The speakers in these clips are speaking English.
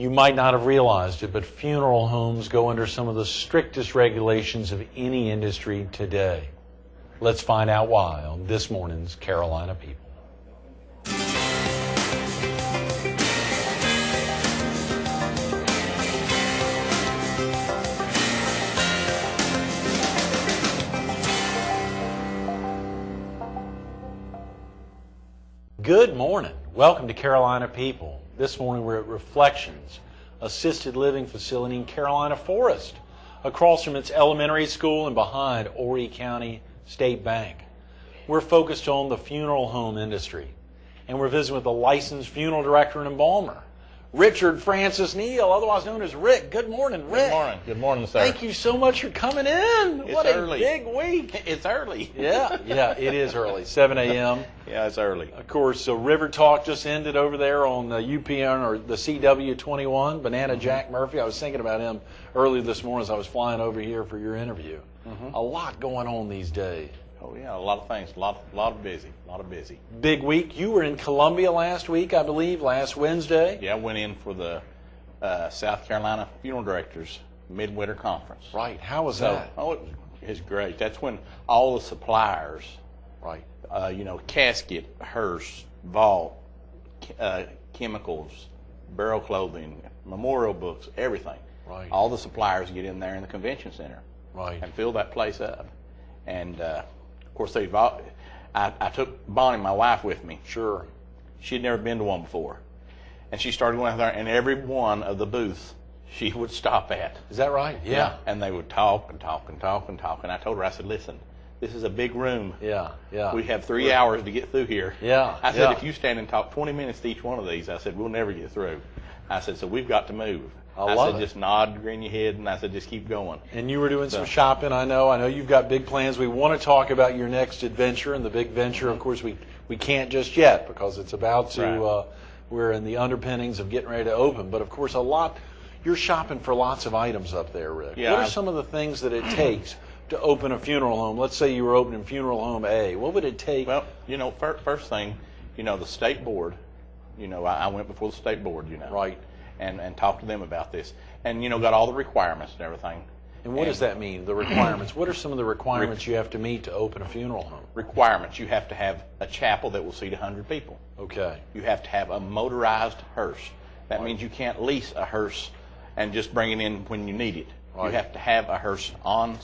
You might not have realized it, but funeral homes go under some of the strictest regulations of any industry today. Let's find out why on this morning's Carolina People. Good morning. Welcome to Carolina People. This morning we're at Reflections, assisted living facility in Carolina Forest, across from its elementary school and behind Horry County State Bank. We're focused on the funeral home industry, and we're visiting with the licensed funeral director and embalmer, Richard Francis Neal, otherwise known as Rick. Good morning, Rick. Good morning. Good morning, sir. Thank you so much for coming in. It's what early. a big week. It's early. Yeah, it is early, 7 a.m. Yeah, it's early. Of course, so River Talk just ended over there on the UPN or the CW21, Banana Jack Murphy. I was thinking about him early this morning as I was flying over here for your interview. A lot going on these days. Oh, yeah, a lot of things. A lot of busy. Big week. You were in Columbia last week, I believe, last Wednesday. Yeah, I went in for the South Carolina Funeral Directors Midwinter Conference. Right. How was that? Oh, it was great. That's when all the suppliers, right, casket, hearse, vault, chemicals, burial clothing, memorial books, everything. Right. All the suppliers get in there in the convention center. Right. And fill that place up. And, of course, I took Bonnie, my wife, with me. Sure. She'd never been to one before. And she started going out there, and every one of the booths she would stop at. Is that right? Yeah. And they would talk and talk and talk and talk. And I told her, I said, listen, this is a big room. Yeah. We have 3 hours to get through here. Yeah. I said, if you stand and talk 20 minutes to each one of these, I said, we'll never get through. I said, so we've got to move. I said, just nod, grin your head, and I said, just keep going. And you were doing some shopping, I know. I know you've got big plans. We want to talk about your next adventure and the big venture. Of course, we can't just yet because it's about to, we're in the underpinnings of getting ready to open. But, of course, you're shopping for lots of items up there, Rick. Yeah, what are some of the things that it takes to open a funeral home? Let's say you were opening funeral home A. What would it take? Well, first thing, the state board, I went before the state board, Right. And talked to them about this. And, got all the requirements and everything. And what does that mean, the requirements? What are some of the requirements you have to meet to open a funeral home? Requirements. You have to have a chapel that will seat 100 people. Okay. You have to have a motorized hearse. That means you can't lease a hearse and just bring it in when you need it. Right. You have to have a hearse on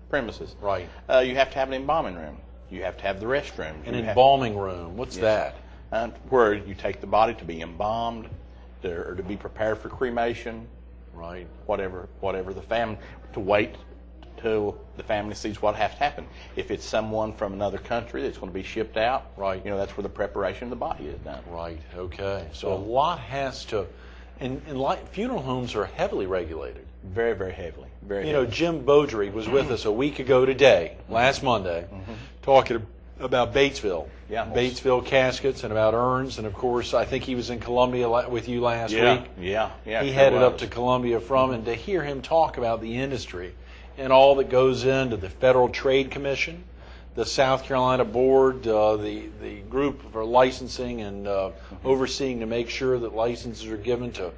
premises. Right. You have to have an embalming room. You have to have the restroom. An embalming room. What's that? Where you take the body to be embalmed, or to be prepared for cremation. Right. Whatever the family, to wait till the family sees what has to happen. If it's someone from another country that's going to be shipped out, right, that's where the preparation of the body is done. Right. Okay. So a lot has to, and funeral homes are heavily regulated. Very, very heavily. Very. Heavily. Jim Beaudry was with us a week ago today, last Monday, talking about Batesville. Yeah. Batesville caskets and about urns, and of course, I think he was in Columbia with you last week. Yeah. He headed up to Columbia from, and to hear him talk about the industry and all that goes into the Federal Trade Commission, the South Carolina Board, the group for licensing and overseeing to make sure that licenses are given to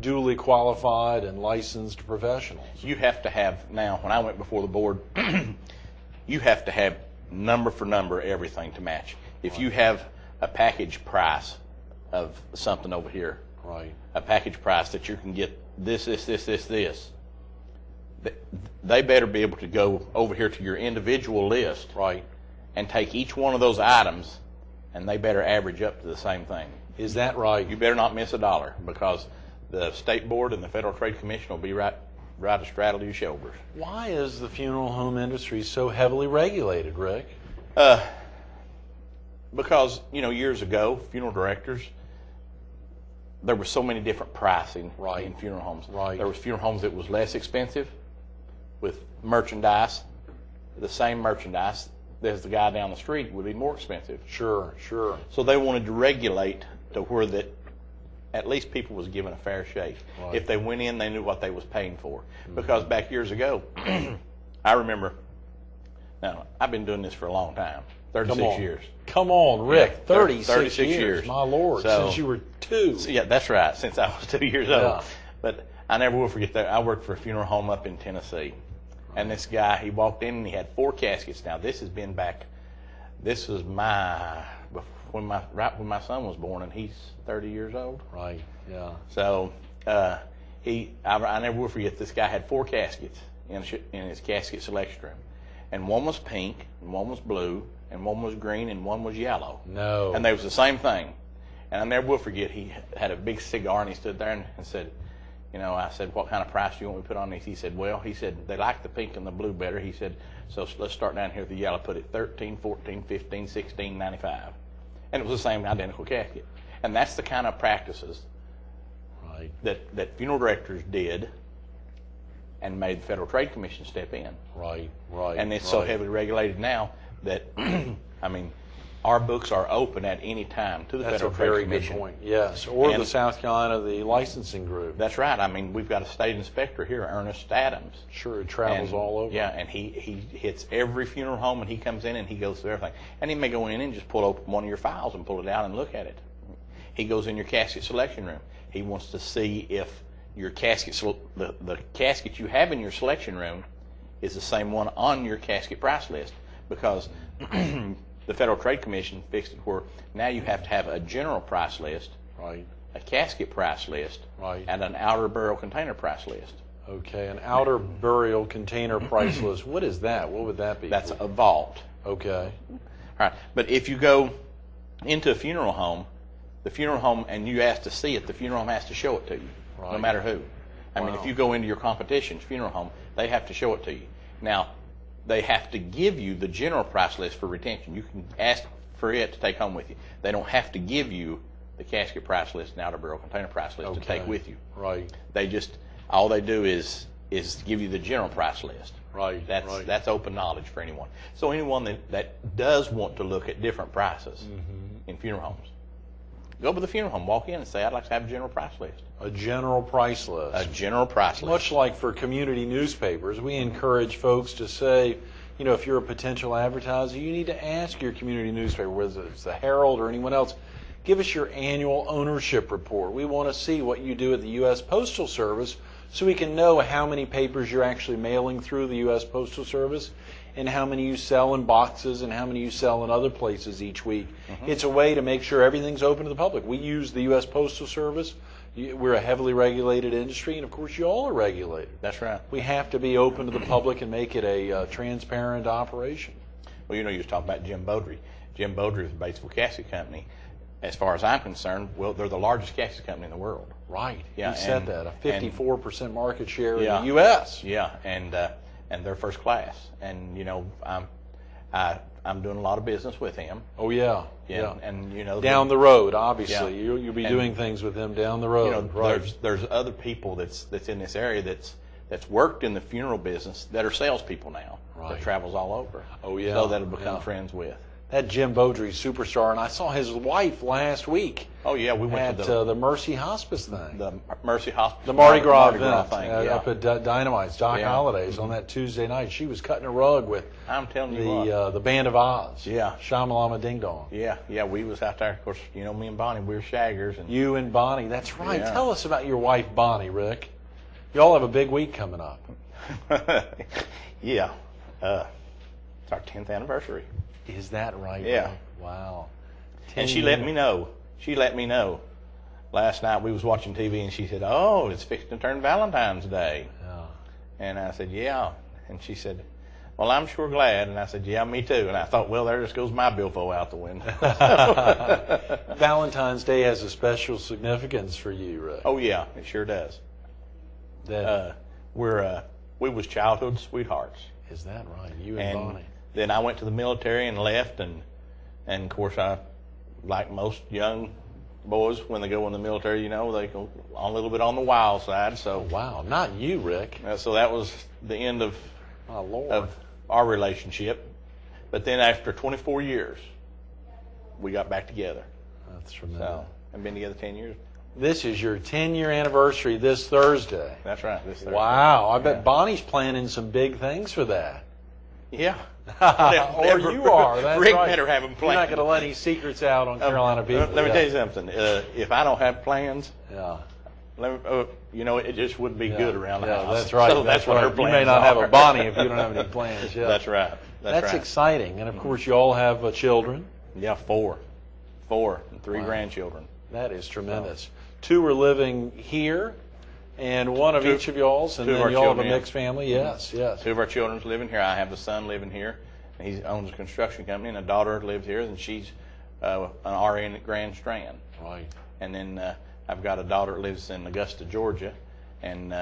duly qualified and licensed professionals. You have to have, now, when I went before the board, you have to have number for number everything to match. If you have a package price of something over here, right, a package price that you can get this, they better be able to go over here to your individual list, right, and take each one of those items, and they better average up to the same thing. Is that right? You better not miss a dollar, because the state board and the Federal Trade Commission will be right astraddle your shoulders. Why is the funeral home industry so heavily regulated, Rick? Because, years ago, funeral directors, there were so many different pricing in funeral homes. Right. There was funeral homes that was less expensive with merchandise, the same merchandise as the guy down the street would be more expensive. Sure. So they wanted to regulate to where that at least people was given a fair shake. Right. If they went in, they knew what they was paying for. Because back years ago, I remember, now, I've been doing this for a long time, 36 years. Come on, Rick, Yeah, 36 years. My Lord, so, since you were 2. So, yeah, that's right, since I was 2 years old. But I never will forget that. I worked for a funeral home up in Tennessee. And this guy, he walked in and he had 4 caskets. Now, this has been back, this was right when my son was born, and he's 30 years old. Right, yeah. So I never will forget, this guy had 4 caskets in his casket selection room. And one was pink, and one was blue, and one was green, and one was yellow. No. And they was the same thing. And I never will forget, he had a big cigar, and he stood there and said, I said, what kind of price do you want me to put on these? He said, they like the pink and the blue better. He said, so let's start down here with the yellow. Put it $13, $14, $15, $16, $95. And it was the same identical casket. And that's the kind of practices that funeral directors did and made the Federal Trade Commission step in. Right. And it's so heavily regulated now that, our books are open at any time to the Federal Trade Commission. That's a very good point, yes. Or the South Carolina, the licensing group. That's right. We've got a state inspector here, Ernest Adams. Sure, it travels all over. Yeah, and he hits every funeral home, and he comes in and he goes through everything. And he may go in and just pull open one of your files and pull it out and look at it. He goes in your casket selection room. He wants to see if your casket, the casket you have in your selection room is the same one on your casket price list, because the Federal Trade Commission fixed it where now you have to have a general price list, a casket price list, and an outer burial container price list. Okay, an outer burial container price list. What is that? What would that be? That's a vault. Okay. All right, but if you go into a funeral home, the funeral home, and you ask to see it, the funeral home has to show it to you, no matter who. If you go into your competition's funeral home, they have to show it to you. Now, they have to give you the general price list for retention. You can ask for it to take home with you. They don't have to give you the casket price list and outer burial container price list to take with you. Right. All they do is give you the general price list. Right. That's open knowledge for anyone. So anyone that does want to look at different prices in funeral homes, go to the funeral home, walk in and say, I'd like to have a general price list. A general price list. A general price list. Much like for community newspapers, we encourage folks to say, if you're a potential advertiser, you need to ask your community newspaper, whether it's the Herald or anyone else, give us your annual ownership report. We want to see what you do at the U.S. Postal Service so we can know how many papers you're actually mailing through the U.S. Postal Service and how many you sell in boxes and how many you sell in other places each week. It's a way to make sure everything's open to the public. We use the U.S. Postal Service. We're a heavily regulated industry, and of course you all are regulated. That's right. We have to be open to the public and make it a transparent operation. Well, you was talking about Jim Beaudry. Jim Beaudry is the Batesville Casket Company. As far as I'm concerned, they're the largest casket company in the world. Right. Yeah, he said that. A 54% market share in the U.S. Yeah, and they're first class. And I'm doing a lot of business with him. Oh yeah. And down the road, obviously, you'll be doing things with him down the road. There's other people that's in this area that's worked in the funeral business that are salespeople now. That travels all over. Oh yeah. So that'll become friends with. That Jim Beaudry superstar, and I saw his wife last week. Oh yeah, we went to the Mercy Hospice thing. The Mercy Hospice. The Mardi Gras event thing, up at Dynamite's, Doc Holliday's on that Tuesday night. She was cutting a rug with I'm telling you the Band of Oz. Yeah. Shamalama Ding Dong. Yeah, we was out there. Of course, me and Bonnie, we were shaggers. And you and Bonnie, that's right. Yeah. Tell us about your wife, Bonnie, Rick. Y'all have a big week coming up. Yeah. It's our 10th anniversary. Is that right? Yeah. Rick? Wow. And she let me know. Last night we was watching TV and she said, "Oh, it's fixing to turn Valentine's Day." Yeah. And I said, "Yeah." And she said, "Well, I'm sure glad." And I said, "Yeah, me too." And I thought, well, there just goes my billfold out the window. Valentine's Day has a special significance for you, Rick. Oh yeah, it sure does. We was childhood sweethearts. Is that right? You and Bonnie. Then I went to the military and left, and of course I, like most young boys when they go in the military, they go a little bit on the wild side. So wow, not you, Rick. So that was the end of our relationship. But then after 24 years, we got back together. That's tremendous. So I've been together 10 years. This is your 10-year anniversary this Thursday. That's right. This Thursday. Wow, I bet Bonnie's planning some big things for that. Yeah. Or you are. That's Rick right. better have them planned. You're not going to let any secrets out on Carolina people. Let me tell you something. If I don't have plans, Yeah. it just wouldn't be good around the Yeah, house. that's right. So that's what right. her plans You may not are. have a Bonnie if you don't have any plans. Yeah. That's right. That's right. exciting. And of course, you all have children. Yeah, four, and three grandchildren. That is tremendous. Two are living here, and one of each of y'all's, and two of then our y'all have a children, mixed family. Yes, yes. Two of our children's living here. I have a son living here. He owns a construction company, and a daughter lives here, and she's an RN at Grand Strand. Right. And then I've got a daughter that lives in Augusta, Georgia, and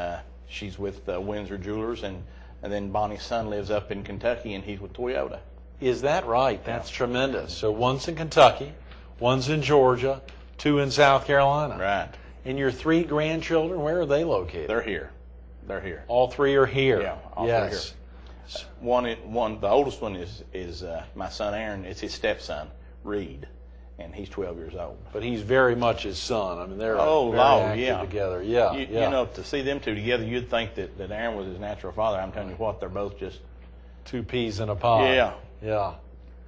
she's with Windsor Jewelers, and then Bonnie's son lives up in Kentucky, and he's with Toyota. Is that right? That's tremendous. So one's in Kentucky, one's in Georgia, two in South Carolina. Right. And your three grandchildren, where are they located? They're here. They're here. All three are here. Yeah, all three are here. The oldest one is my son Aaron. It's his stepson, Reed, and he's 12 years old. But he's very much his son. I mean, they're very active together. Yeah, You know, to see them two together, you'd think that Aaron was his natural father. I'm telling you what, they're both just two peas in a pod. Yeah. Yeah.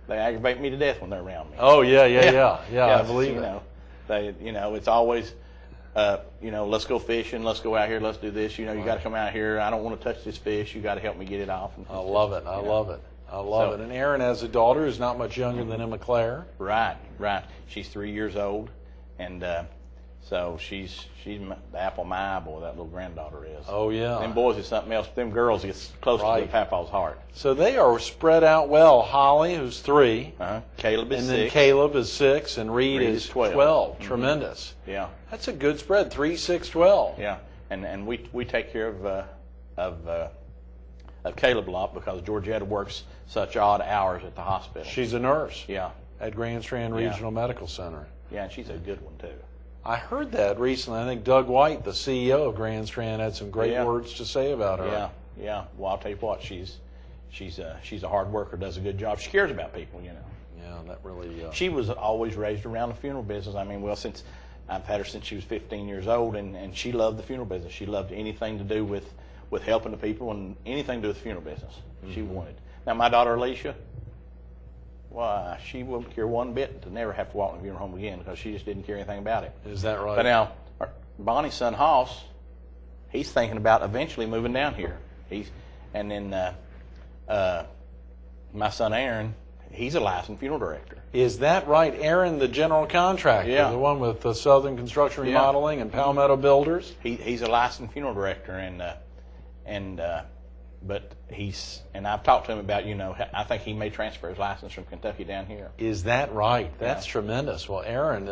They aggravate me to death when they're around me. Oh yeah. I believe it. It's always, let's go fishing, let's go out here, let's do this. You got to come out here. I don't want to touch this fish. You got to help me get it off. I love it. I love it. And Aaron has a daughter who's not much younger than Emma Claire. Right. She's 3 years old, and so she's the apple of my eye, boy, that little granddaughter is. Oh yeah. Them boys is something else. Them girls gets close to the papa's heart. So they are spread out well. Holly, who's 3. Caleb is 6. And then Caleb is 6, and Reed is 12. Mm-hmm. Tremendous. Yeah. That's a good spread. 3, 6, 12. Yeah. And we take care of Caleb a lot because Georgetta works such odd hours at the hospital. She's a nurse. Yeah. At Grand Strand Regional Medical Center. Yeah, and she's a good one too. I heard that recently. I think Doug White, the CEO of Grand Strand, had some great words to say about her. Yeah. Well, I'll tell you what, she's a hard worker, does a good job. She cares about people, Yeah, that really. She was always raised around the funeral business. I mean, since I've had her since she was 15 years old, and she loved the funeral business. She loved anything to do with helping the people and anything to do with the funeral business. Mm-hmm. She wanted. Now, my daughter Alicia, well, she wouldn't care one bit to never have to walk in the funeral home again because she just didn't care anything about it. Is that right? But now, Bonnie's son Hoss, he's thinking about eventually moving down here. And then my son Aaron, he's a licensed funeral director. Is that right? Aaron, the general contractor, the one with the Southern Construction Remodeling and Palmetto Builders? He's a licensed funeral director, but I've talked to him about, I think he may transfer his license from Kentucky down here. Is that right? That's tremendous. Well, Aaron,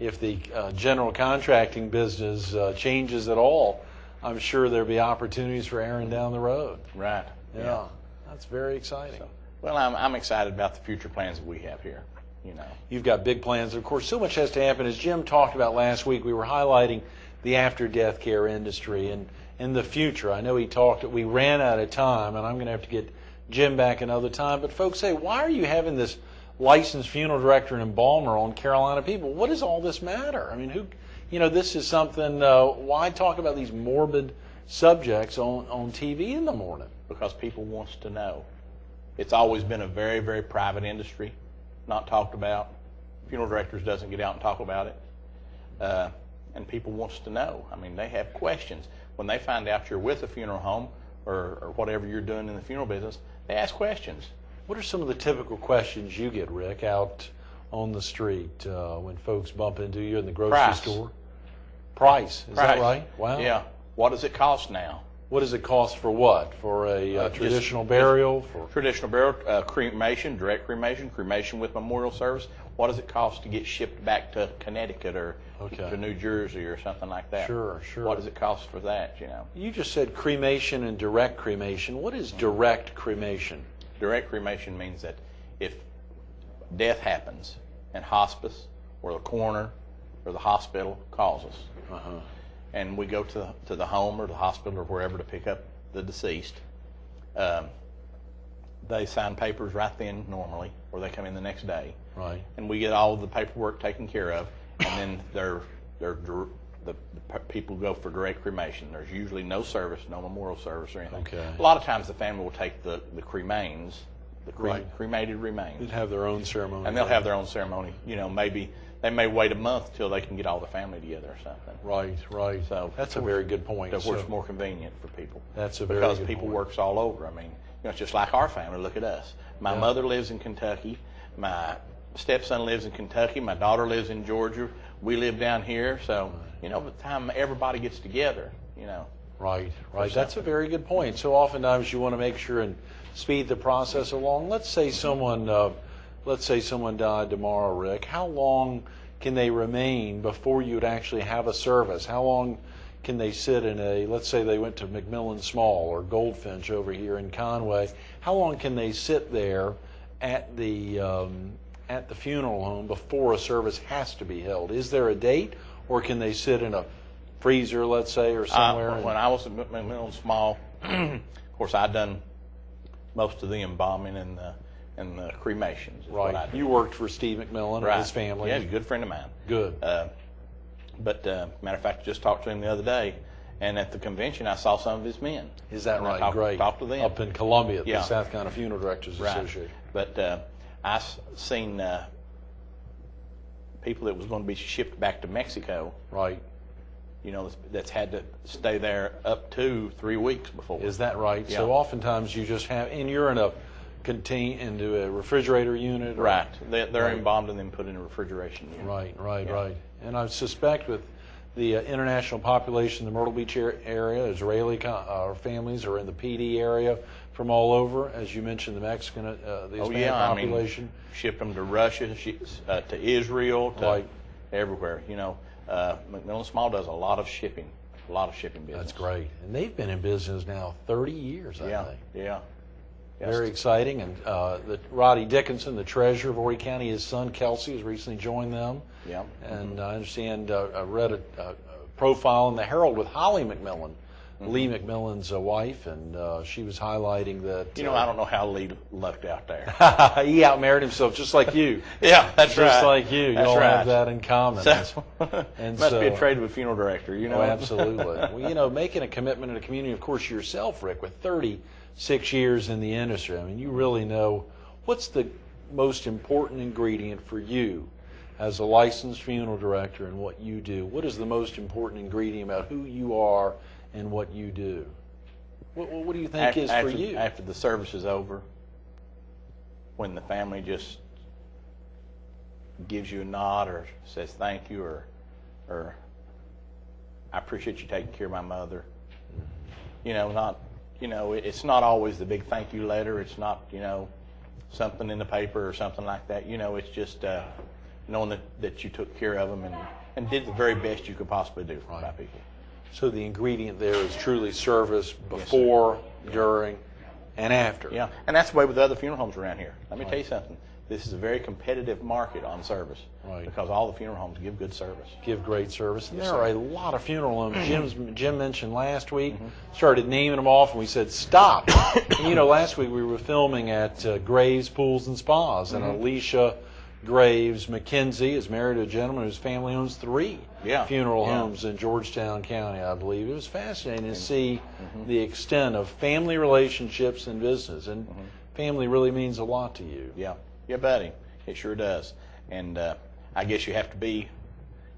if the general contracting business changes at all, I'm sure there'll be opportunities for Aaron down the road. Right. Yeah. That's very exciting. Well, I'm excited about the future plans that we have here. You've got big plans. Of course, so much has to happen. As Jim talked about last week, we were highlighting the after-death care industry and the future. I know we ran out of time, and I'm going to have to get Jim back another time. But folks say, why are you having this licensed funeral director and embalmer on Carolina People? What does all this matter? I mean, this is something, why talk about these morbid subjects on TV in the morning? Because people wants to know. It's always been a very, very private industry, not talked about. Funeral directors doesn't get out and talk about it. And people wants to know. I mean, they have questions. When they find out you're with a funeral home or whatever you're doing in the funeral business, they ask questions. What are some of the typical questions you get, Rick, out on the street when folks bump into you in the grocery store? Price. Is that right? Wow. Yeah. What does it cost now? What does it cost for what? For a traditional burial? Traditional burial, cremation, direct cremation, cremation with memorial service. What does it cost to get shipped back to Connecticut or to New Jersey or something like that? Sure. What does it cost for that, You just said cremation and direct cremation. What is direct cremation? Direct cremation means that if death happens and hospice or the coroner or the hospital calls us, and we go to the home or the hospital or wherever to pick up the deceased, they sign papers right then normally, or they come in the next day. Right. And we get all of the paperwork taken care of, and then the people go for direct cremation. There's usually no service, no memorial service or anything. Okay. A lot of times the family will take the cremains the Right. cremated remains. They'd have their own ceremony. And they'll have their own ceremony. Maybe they may wait a month till they can get all the family together or something. Right, right. So that's a very good point. Of course, it's more convenient for people. That's a very because good people point. works all over. I mean, it's just like our family. Look at us. My mother lives in Kentucky. My stepson lives in Kentucky. My daughter lives in Georgia. We live down here. So, by the time everybody gets together, Right, right. That's a very good point. So oftentimes you want to make sure and speed the process along. Let's say someone died tomorrow, Rick. How long can they remain before you'd actually have a service? How long can they sit in let's say they went to McMillan Small or Goldfinch over here in Conway. How long can they sit there at the funeral home before a service has to be held? Is there a date, or can they sit in a freezer, let's say, or somewhere? When I was at McMillan Small, of course, I'd done most of the embalming and the cremations. Right. You worked for Steve McMillan and his family. Yeah, he's a good friend of mine. Good. But matter of fact, I just talked to him the other day, and at the convention, I saw some of his men. Is that right? Great. Talked to them up in Columbia, at the South Carolina Funeral Directors Association. But I seen people that was going to be shipped back to Mexico. Right. That's had to stay there up to 3 weeks before. Is that right? Yeah. So oftentimes you just have, and you're into a refrigerator unit. Right. They're embalmed and then put in a refrigeration unit. Right. And I suspect with the international population in the Myrtle Beach area, Israeli families are in the PD area from all over, as you mentioned, the Mexican, the Hispanic population. Shipped them to Russia, to Israel, to everywhere. McMillan Small does a lot of shipping business. That's great. And they've been in business now 30 years, I think. Yeah. Very exciting. And Roddy Dickinson, the treasurer of Horry County, his son Kelsey has recently joined them. Yeah. And I understand I read a profile in the Herald with Holly McMillan, Lee McMillan's wife, and she was highlighting that. I don't know how Lee lucked out there. He outmarried himself just like you. Yeah, that's right. Just like you. That's Y'all right. have that in common. And must be a trade with funeral director, Oh, absolutely. Well, making a commitment in a community, of course, yourself, Rick, with 36 years in the industry, I mean, you really know what's the most important ingredient for you as a licensed funeral director and what you do. What is the most important ingredient about who you are and what you do? What do you think is for you? After the service is over, when the family just gives you a nod or says thank you or I appreciate you taking care of my mother. It's not always the big thank you letter. It's not, something in the paper or something like that. It's just knowing that you took care of them and did the very best you could possibly do for my people. So the ingredient there is truly service before, during, and after. Yeah, and that's the way with the other funeral homes around here. Let me tell you something. This is a very competitive market on service because all the funeral homes give good service. Give great service. And there are a lot of funeral homes. Jim mentioned last week, started naming them off, and we said, stop. And, last week we were filming at Graves Pools and Spas, and Alicia Graves McKenzie is married to a gentleman whose family owns 3 funeral homes in Georgetown County, I believe. It was fascinating to see the extent of family relationships in business, and family really means a lot to you. Yeah, buddy. It sure does. And I guess you have to be,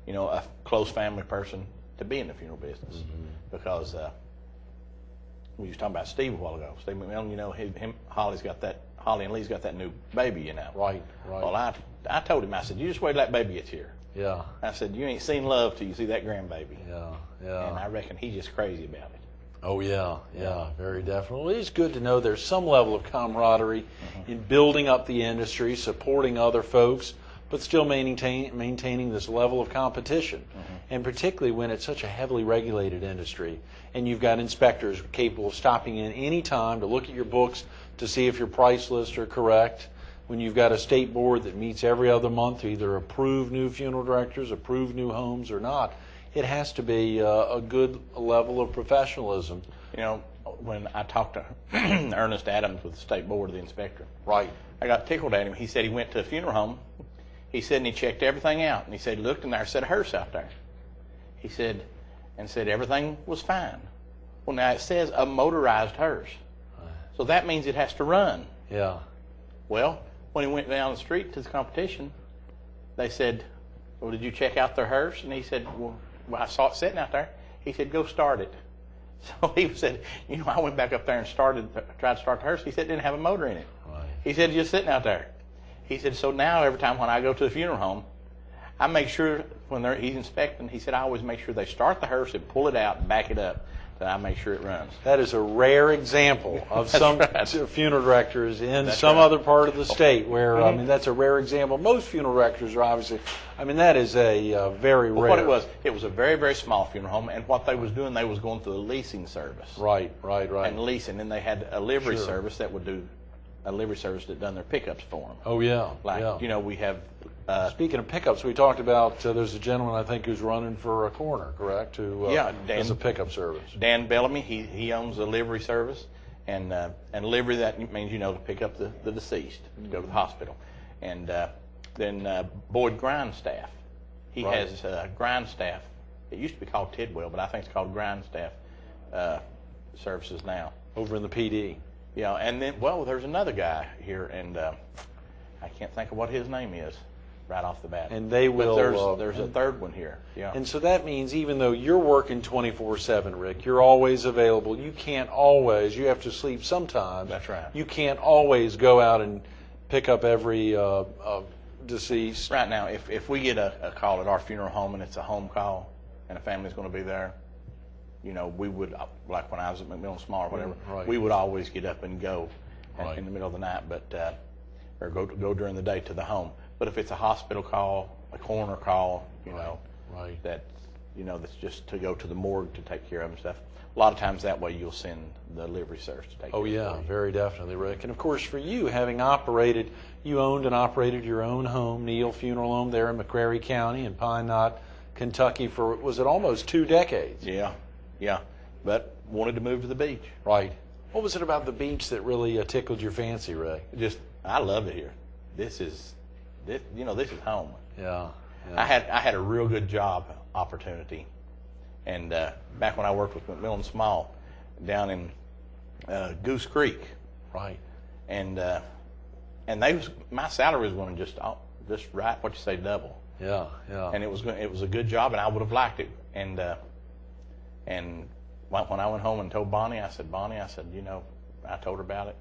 a close family person to be in the funeral business because we was talking about Steve a while ago. Steve McMillan, Holly and Lee's got that new baby, Right. Well, I told him, I said, you just wait till that baby gets here. Yeah. I said, you ain't seen love till you see that grandbaby. Yeah. And I reckon he's just crazy about it. Oh, yeah, very definitely. It's good to know there's some level of camaraderie in building up the industry, supporting other folks, but still maintaining this level of competition. And particularly when it's such a heavily regulated industry, and you've got inspectors capable of stopping in any time to look at your books to see if your price lists are correct. When you've got a state board that meets every other month to either approve new funeral directors, approve new homes or not, it has to be a good level of professionalism. When I talked to Ernest Adams with the state board of the inspector, I got tickled at him. He said he went to a funeral home. He said, and he checked everything out. And he said, looked, and there's a set of hearse out there. He said, everything was fine. Well, now it says a motorized hearse. So that means it has to run. Yeah. Well, when he went down the street to the competition, they said, well, did you check out their hearse? And he said, well, I saw it sitting out there. He said, go start it. So he said, I went back up there and tried to start the hearse. He said it didn't have a motor in it. Right. He said, just sitting out there. He said, so now every time when I go to the funeral home, I make sure when he's inspecting, he said, I always make sure they start the hearse and pull it out and back it up, that I make sure it runs. That is a rare example of some funeral directors in some right. other part of the state where, I mean, that's a rare example. Most funeral directors are obviously, I mean, that is a very rare. What it was a very, very small funeral home, and what they was doing, they was going through the leasing service. Right. And leasing, and they had a livery service that would do, a livery service that done their pickups for them. Oh, yeah. Like, we have... Speaking of pickups, we talked about there's a gentleman I think who's running for a coroner, correct? Who does a pickup service. Dan Bellamy, he owns a livery service, and livery, that means to pick up the deceased, to go to the hospital, and then Boyd Grindstaff, he has Grindstaff. It used to be called Tidwell, but I think it's called Grindstaff services now. Over in the PD. Yeah, and then there's another guy here, and I can't think of what his name is right off the bat. And they will. But there's a third one here. Yeah. And so that means even though you're working 24/7, Rick, you're always available. You can't always. You have to sleep sometimes. That's right. You can't always go out and pick up every deceased. Right now, if we get a call at our funeral home and it's a home call and a family's going to be there, we would, like when I was at McMillan Small or whatever, we would always get up and go in the middle of the night, or go during the day to the home. But if it's a hospital call, a coroner call, that's just to go to the morgue to take care of and stuff. A lot of times that way you'll send the livery service to take care of it. Oh, yeah, very definitely, Rick. And, of course, for you, having you owned and operated your own home, Neal Funeral Home there in McCreary County in Pine Knot, Kentucky for, was it almost 2 decades? Yeah. But wanted to move to the beach. Right. What was it about the beach that really tickled your fancy, Rick? I loved it here. This is home. Yeah. I had a real good job opportunity, and back when I worked with McMillan Small, down in Goose Creek. Right. And my salary was going to just right what you say double. Yeah. And it was a good job, and I would have liked it. And when I went home and told Bonnie, I said, I told her about it.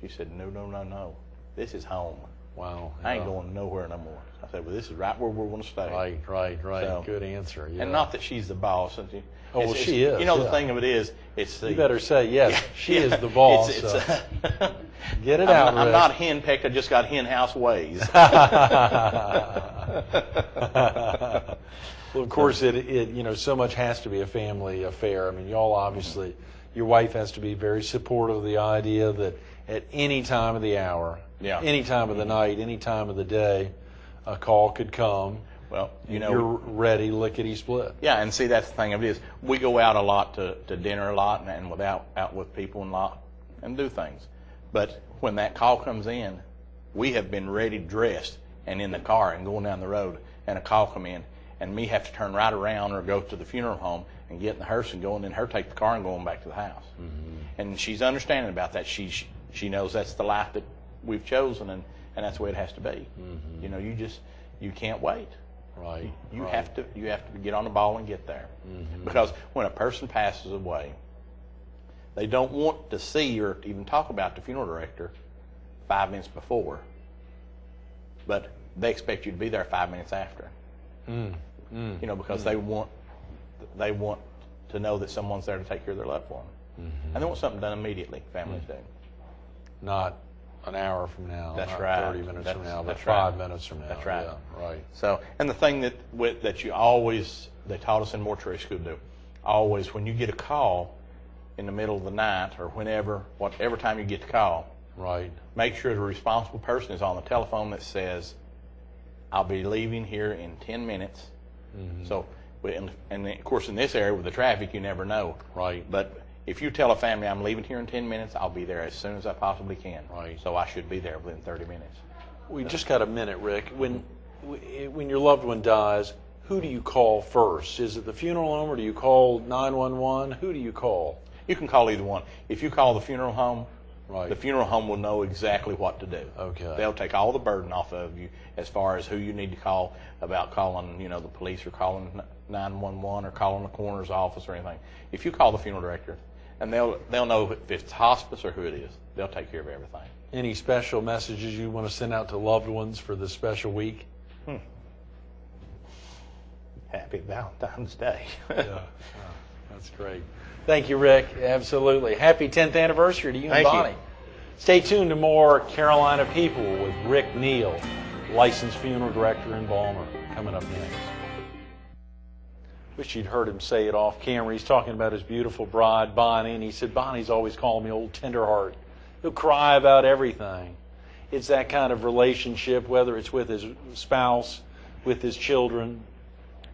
She said, no, this is home. Wow. I ain't going nowhere no more. I said, well, this is right where we're going to stay. Right. So, good answer. Yeah. And not that she's the boss. She is. The thing of it is, you better say, yes, she is the boss. Get it out, I'm not hen-pecked. I just got hen-house ways. Well, of course, so much has to be a family affair. I mean, y'all obviously, your wife has to be very supportive of the idea that at any time of the hour, any time of the night, any time of the day, a call could come. Well, you're ready, lickety split. Yeah, and see, that's the thing of it is, we go out a lot to dinner a lot and out with people and lot and do things. But when that call comes in, we have been ready, dressed, and in the car and going down the road, and a call come in, and me have to turn right around or go to the funeral home and get in the hearse and go, and then her take the car and going back to the house. Mm-hmm. And she's understanding about that. She knows that's the life that we've chosen, and that's the way it has to be. Mm-hmm. You can't wait. Right. You have to get on the ball and get there. Mm-hmm. Because when a person passes away, they don't want to see or even talk about the funeral director 5 minutes before, but they expect you to be there 5 minutes after. Because they want to know that someone's there to take care of their loved one. Mm-hmm. And they want something done immediately, families do. Not an hour from now. That's not right. 30 minutes from now, but that's 5 minutes from now. That's right. Yeah, right. So, and the thing that you always, they taught us in mortuary school to do, always when you get a call in the middle of the night or whatever time you get the call, right, make sure the responsible person is on the telephone that says, I'll be leaving here in 10 minutes. Mm-hmm. So, and of course in this area with the traffic, you never know. Right. But if you tell a family I'm leaving here in 10 minutes, I'll be there as soon as I possibly can. Right. So I should be there within 30 minutes. We just got a minute, Rick. When your loved one dies, who do you call first? Is it the funeral home or do you call 911? Who do you call? You can call either one. If you call the funeral home, Right. The funeral home will know exactly what to do. Okay. They'll take all the burden off of you as far as who you need to call about calling, the police or calling 911 or calling the coroner's office or anything. If you call the funeral director, and they'll know if it's hospice or who it is, they'll take care of everything. Any special messages you want to send out to loved ones for this special week? Happy Valentine's Day. Yeah. Oh, that's great. Thank you, Rick. Absolutely. Happy 10th anniversary to you and Thank Bonnie. you. Stay tuned to more Carolina People with Rick Neal, licensed funeral director in Balmer, coming up next. Wish you'd heard him say it off camera. He's talking about his beautiful bride, Bonnie, and he said, Bonnie's always calling me old Tenderheart. He'll cry about everything. It's that kind of relationship, whether it's with his spouse, with his children,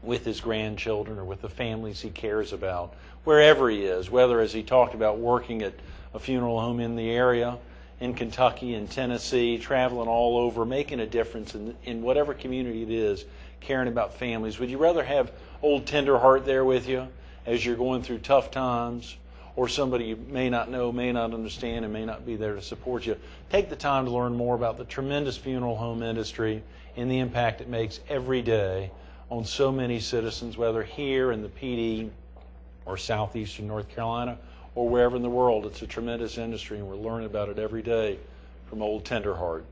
with his grandchildren, or with the families he cares about, wherever he is, whether, as he talked about, working at a funeral home in the area, in Kentucky, in Tennessee, traveling all over, making a difference in whatever community it is, caring about families. Would you rather have old Tenderheart there with you as you're going through tough times, or somebody you may not know, may not understand, and may not be there to support you? Take the time to learn more about the tremendous funeral home industry and the impact it makes every day on so many citizens, whether here in the PD or southeastern North Carolina or wherever in the world. It's a tremendous industry, and we're learning about it every day from old Tenderheart.